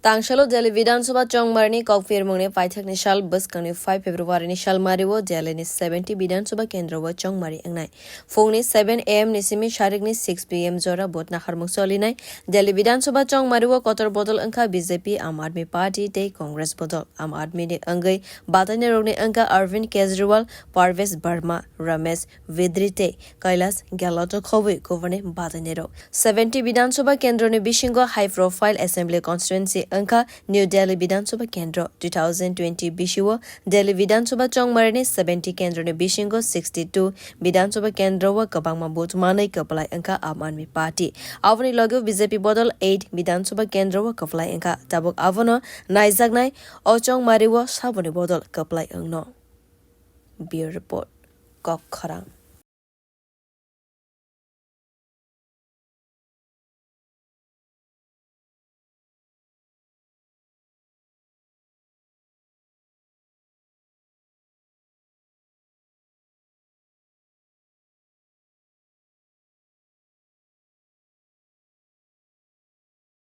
Tangshalo Delhi Vidansabha chongmarini kokpirmungni paikha shal buskangni 5 February ni shalmariwo Delhi ni 70 Vidansabha kendrawo chongmari angnai. Phongni 7 am ni simi sharikni 6 pm jora bot nakharmung solinai. Delhi Vidansabha chongmariwo kotor bodol angka BJP Aam Aadmi Party te Congress bodol. Aam Aadmi ni angai batane rogni angka Arvind Kejriwal, Parvez Verma, Ramesh Vidri te Kailash Gehloto khobui governor batane rog. 70 Vidansabha kendra ni bishingo high profile assembly constituency Anka New Delhi Bidhansabha Kendra 2020 Bishiwa Delhi Bidhansabha chongmarini 70 Kendra ni Bishingo 62 Bidhansabha Kendra wa kabangma bot manai kapalai Anka Aam Aadmi Party Avani logo BJP bodol 8 Bidhansabha Kendra wa kapalai Anka tabuk avano naizagnai o chongmari wa saboni bodol kapalai angno. Bureau report Kok Kharang.